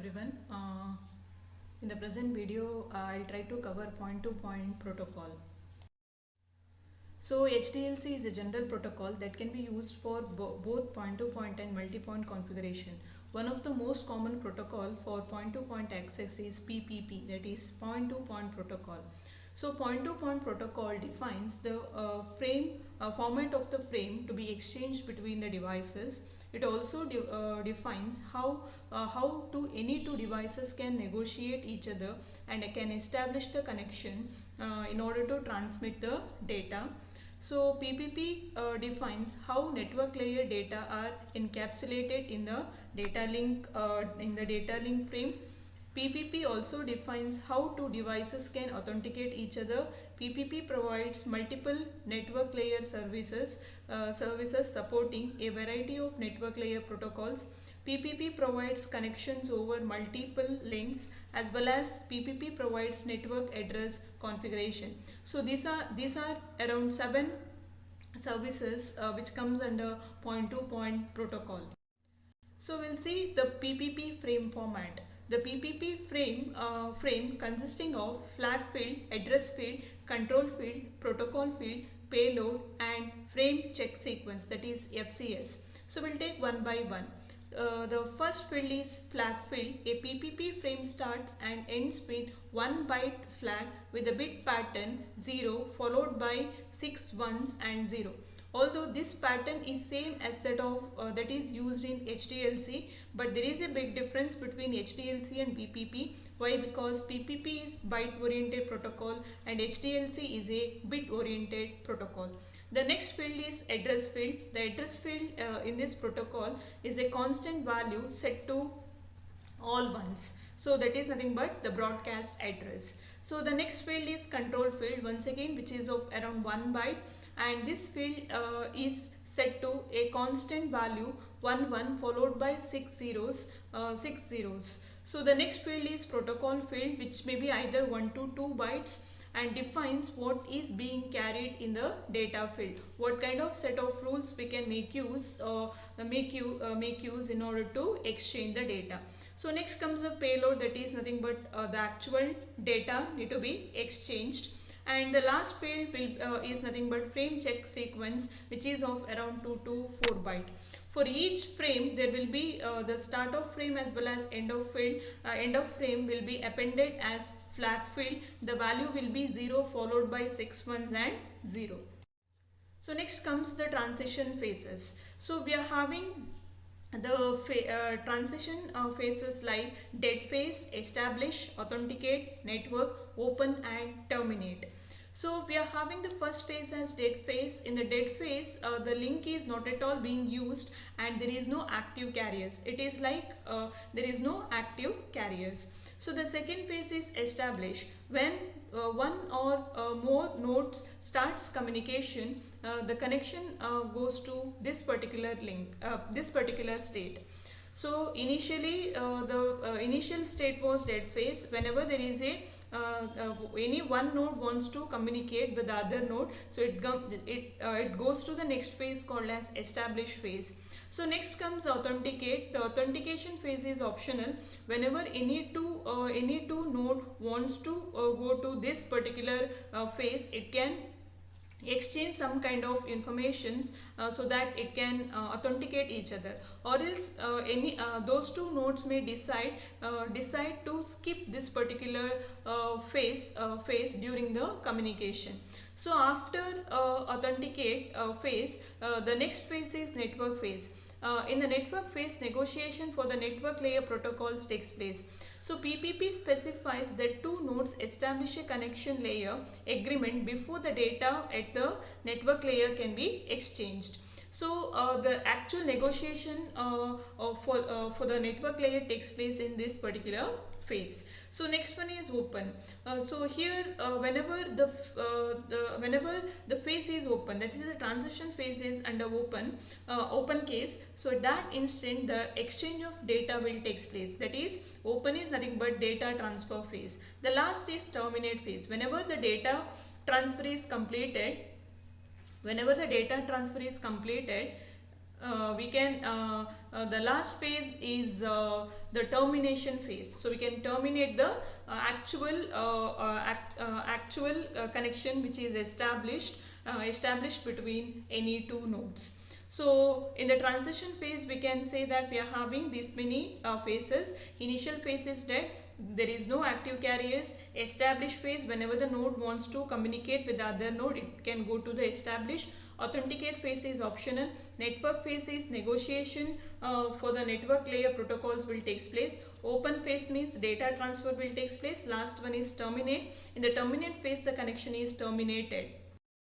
everyone. In the present video, I'll try to cover point-to-point protocol. So HDLC is a general protocol that can be used for both point-to-point and multi-point configuration. One of the most common protocol for point-to-point access is PPP, that is point-to-point protocol. So point-to-point protocol defines the format of the frame to be exchanged between the devices. It also defines how any two devices can negotiate each other and can establish the connection in order to transmit the data. So PPP defines how network layer data are encapsulated in the data link frame. PPP also defines how two devices can authenticate each other. PPP provides multiple network layer services supporting a variety of network layer protocols. PPP provides connections over multiple links, as well as PPP provides network address configuration. So these are around 7 services which comes under point-to-point protocol. So we'll see the PPP frame format. The PPP frame consisting of flag field, address field, control field, protocol field, payload, and frame check sequence, that is FCS. So we'll take one by one. The first field is flag field. A PPP frame starts and ends with 1 byte flag with a bit pattern 0 followed by 6 ones and 0. Although this pattern is same as that is used in HDLC, but there is a big difference between HDLC and PPP. Why? Because PPP is byte oriented protocol and HDLC is a bit oriented protocol. The next field is address field. The address field in this protocol is a constant value set to all ones. So that is nothing but the broadcast address. So the next field is control field, once again, which is of around 1 byte, and this field is set to a constant value 1 followed by 6 zeros. So the next field is protocol field, which may be either 1 to 2 bytes and defines what is being carried in the data field, what kind of set of rules we can make use in order to exchange the data. So next comes the payload, that is nothing but the actual data need to be exchanged. And the last field is nothing but frame check sequence, which is of around 2 to 4 byte. For each frame, there will be the start of frame as well as end of field. End of frame will be appended as flag field. The value will be 0 followed by 6 ones and 0. So next comes the transition phases. So we are having the transition phases like dead phase, establish, authenticate, network, open, and terminate. So we are having the first phase as dead phase. In the dead phase, the link is not at all being used and there is no active carriers. It is like there is no active carriers. So the second phase is establish. When one or more nodes starts communication, the connection goes to this particular link, this particular state. So initially the initial state was dead phase. Whenever there is any one node wants to communicate with the other node, so it goes to the next phase called as establish phase. So next comes authenticate. The authentication phase is optional. Whenever any two node wants to go to this particular phase, it can exchange some kind of informations so that it can authenticate each other, or else those two nodes may decide to skip this particular phase during the communication. So after authenticate phase, the next phase is network phase. In the network phase, negotiation for the network layer protocols takes place. So PPP specifies that two nodes establish a connection layer agreement before the data at the network layer can be exchanged. So the actual negotiation for the network layer takes place in this particular phase. So next one is open. So here whenever the phase is open, that is the transition phase is under open case, so at that instant the exchange of data will takes place. That is, open is nothing but data transfer phase. The last is terminate phase. Whenever the data transfer is completed, we can the last phase is the termination phase. So we can terminate the actual connection which is established between any two nodes. So in the transition phase, we can say that we are having these many phases. Initial phase is dead. There is no active carriers. Established phase, whenever the node wants to communicate with the other node, it can go to the established. Authenticate phase is optional. Network phase is negotiation for the network layer protocols will take place. Open phase means data transfer will take place. Last one is terminate. In the terminate phase, the connection is terminated.